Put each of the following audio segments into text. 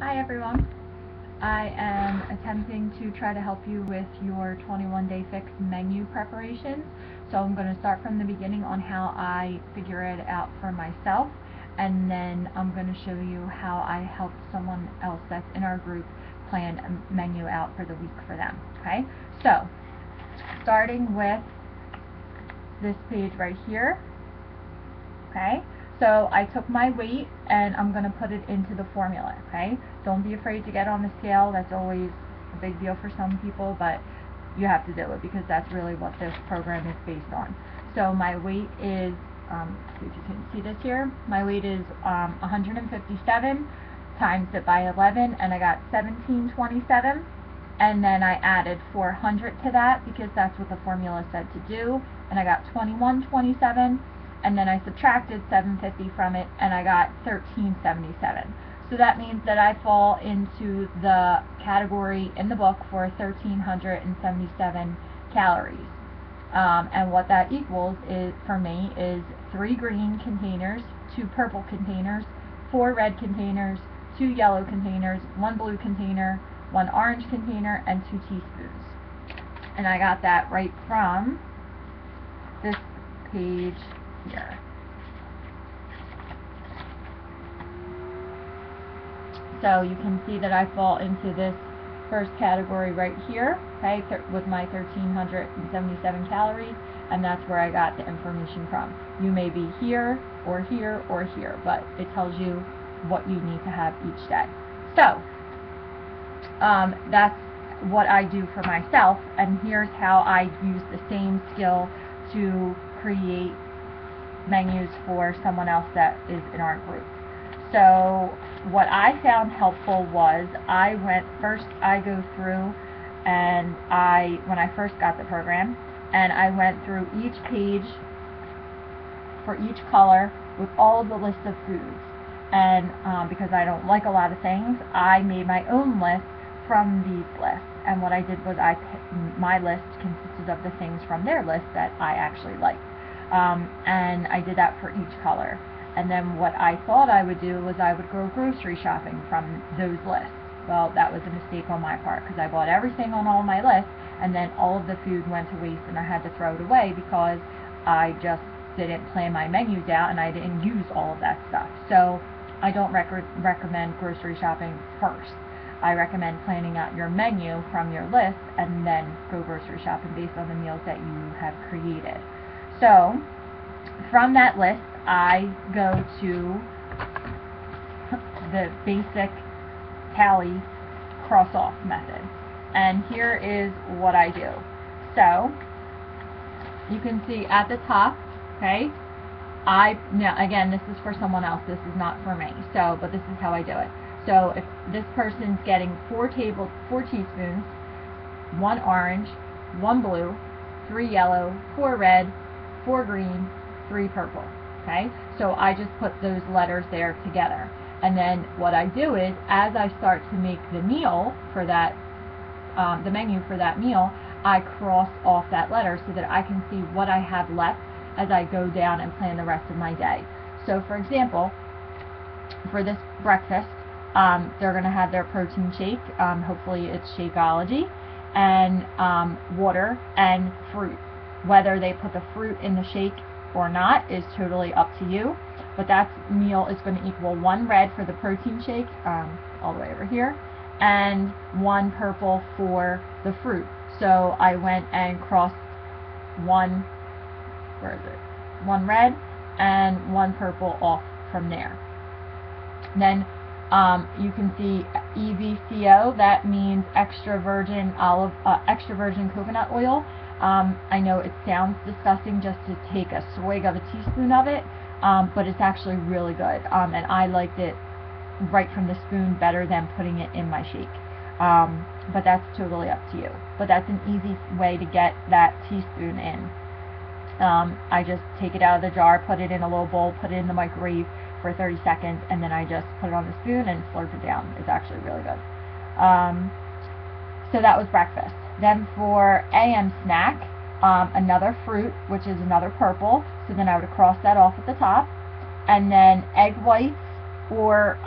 Hi everyone. I am attempting to try to help you with your 21-day fix menu preparations. So I'm going to start from the beginning on how I figure it out for myself, and then I'm going to show you how I helped someone else that's in our group plan a menu out for the week for them. Okay, so starting with this page right here. Okay, so I took my weight and I'm going to put it into the formula. Okay, don't be afraid to get on the scale. That's always a big deal for some people, but you have to do it because that's really what this program is based on. So my weight is, see if you can see this here, my weight is 157, times it by 11, and I got 1727. And then I added 400 to that because that's what the formula said to do, and I got 2127. And then I subtracted 750 from it, and I got 1377. So that means that I fall into the category in the book for 1377 calories. And what that equals is, for me, is 3 green containers, 2 purple containers, 4 red containers, 2 yellow containers, 1 blue container, 1 orange container, and 2 teaspoons. And I got that right from this page here. So you can see that I fall into this first category right here, okay, with my 1377 calories, and that's where I got the information from. You may be here, or here, or here, but it tells you what you need to have each day. So, that's what I do for myself, and here's how I use the same skill to create menus for someone else that is in our group. So what I found helpful was I go through and when I first got the program, and I went through each page for each color with all of the list of foods. And because I don't like a lot of things, I made my own list from these lists. And what I did was my list consisted of the things from their list that I actually liked. And I did that for each color. And then what I thought I would do was I would go grocery shopping from those lists. Well, that was a mistake on my part because I bought everything on all my lists, and then all of the food went to waste and I had to throw it away because I just didn't plan my menus out and I didn't use all of that stuff. So I don't recommend grocery shopping first. I recommend planning out your menu from your list and then go grocery shopping based on the meals that you have created. So, from that list, I go to the basic tally cross-off method. And here is what I do. So, you can see at the top, okay, now again, this is for someone else, this is not for me, so, but this is how I do it. So, if this person's getting 4 teaspoons, 1 orange, 1 blue, 3 yellow, 4 red, 4 green, 3 purple. Okay, so I just put those letters there together, and then what I do is, as I start to make the meal for that, the menu for that meal, I cross off that letter so that I can see what I have left as I go down and plan the rest of my day. So, for example, for this breakfast, they're going to have their protein shake. Hopefully, it's Shakeology, and water and fruit. Whether they put the fruit in the shake or not is totally up to you, but that meal is going to equal 1 red for the protein shake, all the way over here, and 1 purple for the fruit. So I went and crossed 1 red and 1 purple off from there. Then you can see EVCO, that means extra virgin coconut oil. I know it sounds disgusting just to take a swig of a teaspoon of it, but it's actually really good, and I liked it right from the spoon better than putting it in my shake. But that's totally up to you. But that's an easy way to get that teaspoon in. I just take it out of the jar, put it in a little bowl, put it in the microwave for 30 seconds, and then I just put it on the spoon and slurp it down. It's actually really good. So that was breakfast. Then for AM snack, another fruit, which is another purple, so then I would cross that off at the top, and then egg whites or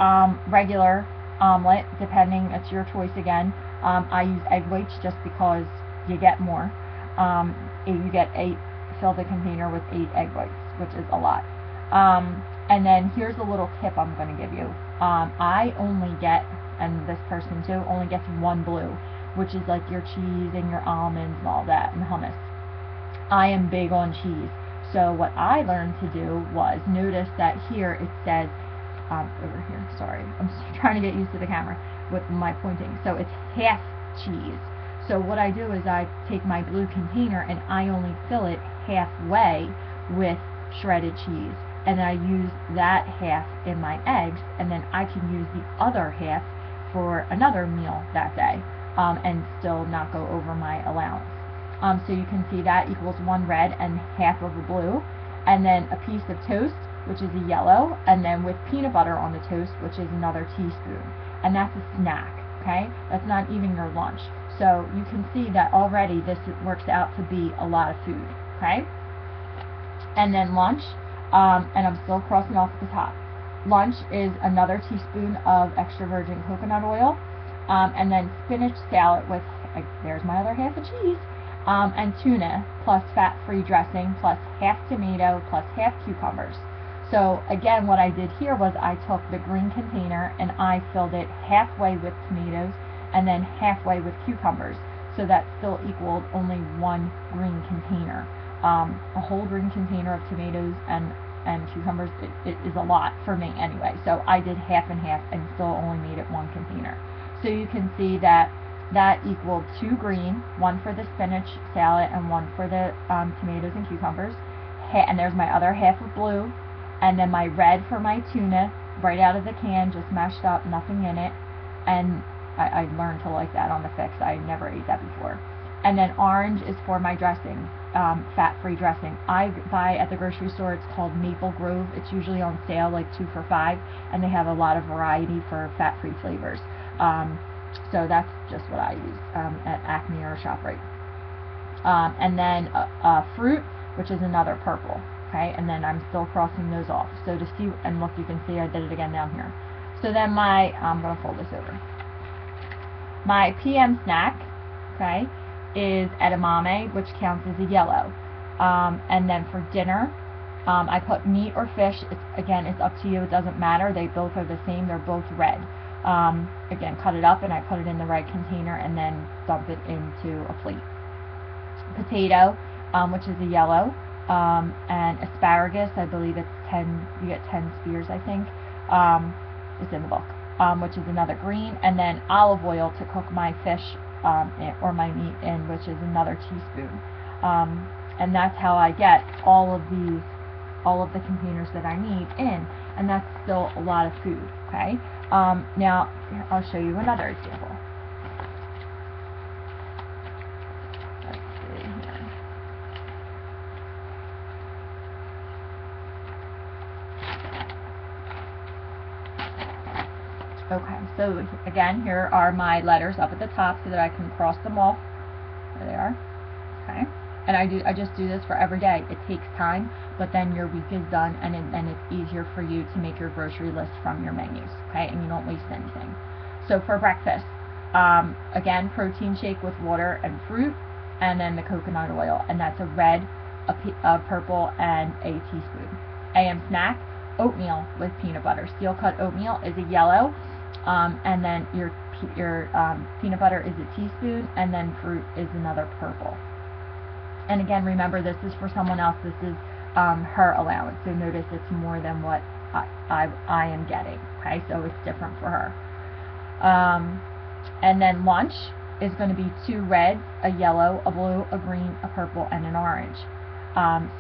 regular omelet, depending, it's your choice again. I use egg whites just because you get more. You get 8, fill the container with 8 egg whites, which is a lot. And then here's a little tip I'm going to give you. I only get, and this person too, only gets 1 blue, which is like your cheese and your almonds and all that, and hummus. I am big on cheese. So what I learned to do was, notice that here it says, over here, sorry, I'm trying to get used to the camera with my pointing. So it's half cheese. So what I do is I take my blue container and I only fill it halfway with shredded cheese. And I use that half in my eggs, and then I can use the other half for another meal that day, and still not go over my allowance. So you can see that equals 1 red and half of a blue, and then a piece of toast, which is a yellow, and then with peanut butter on the toast, which is another teaspoon. And that's a snack, okay? That's not even your lunch. So you can see that already this works out to be a lot of food, okay? And then lunch, and I'm still crossing off at the top. Lunch is another teaspoon of extra virgin coconut oil, and then spinach salad with, there's my other half of cheese, and tuna, plus fat-free dressing, plus half tomato, plus half cucumbers. So again, what I did here was I took the green container and I filled it halfway with tomatoes and then halfway with cucumbers. So that still equaled only 1 green container. A whole green container of tomatoes and cucumbers, it is a lot for me anyway. So I did half and half and still only made it 1 container. So you can see that that equaled 2 green, 1 for the spinach salad and 1 for the tomatoes and cucumbers. And there's my other half of blue, and then my red for my tuna, right out of the can, just mashed up, nothing in it. And I learned to like that on the fix. I never ate that before. And then orange is for my dressing, fat-free dressing. I buy at the grocery store, it's called Maple Grove. It's usually on sale, like 2 for $5, and they have a lot of variety for fat-free flavors. So that's just what I use at Acme or ShopRite. And then fruit, which is another purple. Okay, and then I'm still crossing those off. So to see, and look, you can see I did it again down here. So then my, I'm going to fold this over. My PM snack, okay, is edamame, which counts as a yellow. And then for dinner, I put meat or fish. Again, it's up to you. It doesn't matter. They both are the same. They're both red. Again, cut it up and I put it in the red container and then dump it into a plate. Potato, which is a yellow. And asparagus, I believe it's 10, you get 10 spears, I think, it's in the book, which is another green, and then olive oil to cook my fish or my meat in, which is another teaspoon. And that's how I get all of the containers that I need in, and that's still a lot of food, okay? Now, I'll show you another example. Let's see here. Okay, so again, here are my letters up at the top so that I can cross them off. There they are. Okay, and I just do this for every day. It takes time, but then your week is done, and it's easier for you to make your grocery list from your menus. Okay, and you don't waste anything. So for breakfast, again, protein shake with water and fruit, and then the coconut oil, and that's a red, a purple, and a teaspoon. AM snack, oatmeal with peanut butter. Steel cut oatmeal is a yellow. And then your peanut butter is a teaspoon, and then fruit is another purple. And again, remember, this is for someone else. This is her allowance. So notice it's more than what I am getting. Okay, so it's different for her. And then lunch is going to be 2 reds, a yellow, a blue, a green, a purple, and an orange.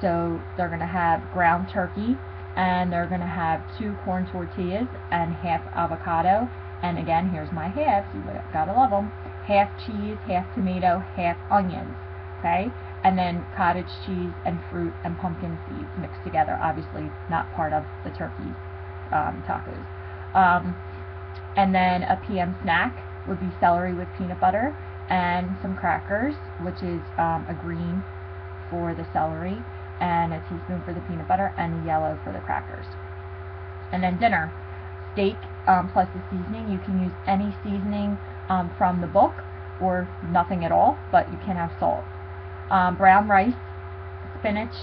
So they're going to have ground turkey, and they're going to have 2 corn tortillas and half avocado, and again, here's my halves, you gotta love them, half cheese, half tomato, half onions, okay, and then cottage cheese and fruit and pumpkin seeds mixed together, obviously not part of the turkey tacos. And then a PM snack would be celery with peanut butter and some crackers, which is a green for the celery, and a teaspoon for the peanut butter, and yellow for the crackers. And then dinner, steak plus the seasoning. You can use any seasoning from the book or nothing at all, but you can have salt. Brown rice, spinach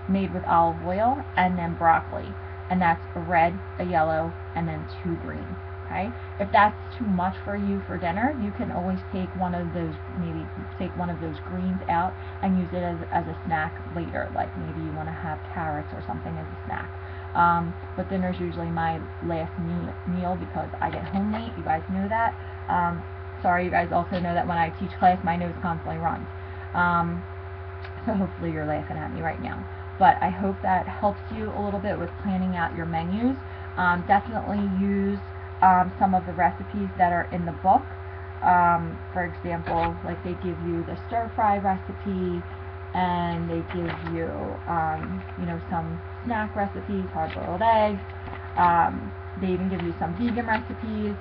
made with olive oil, and then broccoli. And that's a red, a yellow, and then 2 green. Okay? If that's too much for you for dinner, you can always take one of those, maybe take one of those greens out and use it as a snack later. Like maybe you want to have carrots or something as a snack. But dinner's usually my last meal because I get home late. You guys know that. Sorry, you guys also know that when I teach class, my nose constantly runs. So hopefully you're laughing at me right now. But I hope that helps you a little bit with planning out your menus. Definitely use some of the recipes that are in the book. For example, like they give you the stir-fry recipe, and they give you, you know, some snack recipes, hard-boiled eggs. They even give you some vegan recipes,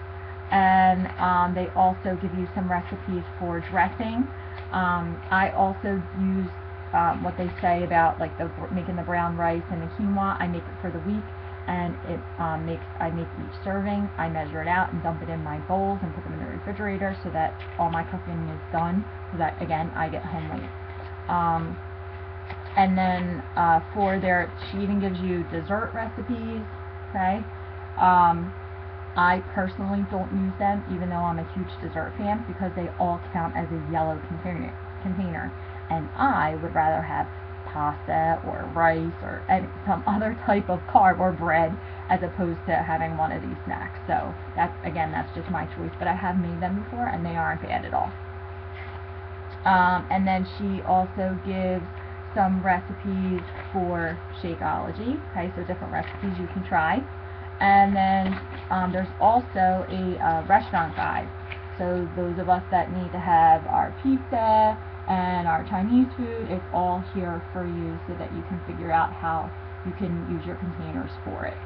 and they also give you some recipes for dressing. I also use what they say about like making the brown rice and the quinoa. I make it for the week, and it I make each serving. I measure it out and dump it in my bowls and put them in the refrigerator so that all my cooking is done. So that again, I get home late. And then she even gives you dessert recipes. Okay. I personally don't use them, even though I'm a huge dessert fan, because they all count as a yellow container. And I would rather have pasta or rice or some other type of carb or bread as opposed to having one of these snacks. So that's just my choice, but I have made them before and they aren't bad at all. And then she also gives some recipes for Shakeology. Okay, so different recipes you can try. And then there's also a restaurant guide. So those of us that need to have our pizza and our Chinese food, it's all here for you so that you can figure out how you can use your containers for it.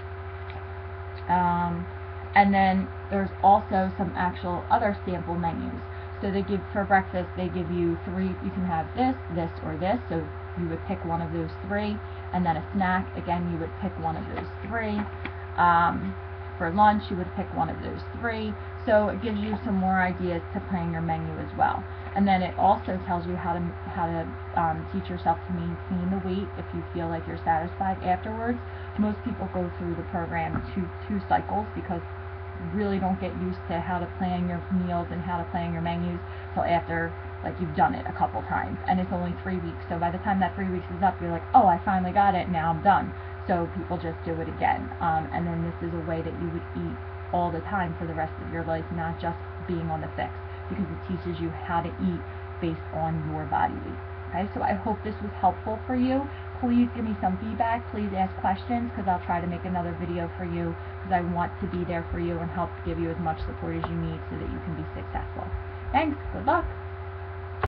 And then there's also some actual other sample menus. So they give, for breakfast, they give you 3, you can have this, this, or this, so you would pick one of those 3, and then a snack, again, you would pick one of those 3. For lunch, you would pick one of those 3. So it gives you some more ideas to plan your menu as well. And then it also tells you how to teach yourself to maintain the weight if you feel like you're satisfied afterwards. Most people go through the program two cycles because you really don't get used to how to plan your meals and how to plan your menus till after like you've done it a couple times, and it's only 3 weeks. So by the time that 3 weeks is up, you're like, oh, I finally got it, now I'm done. So people just do it again, and then this is a way that you would eat all the time for the rest of your life, not just being on the fix, because it teaches you how to eat based on your body weight. Okay, so I hope this was helpful for you. Please give me some feedback. Please ask questions, because I'll try to make another video for you, because I want to be there for you and help give you as much support as you need so that you can be successful. Thanks. Good luck.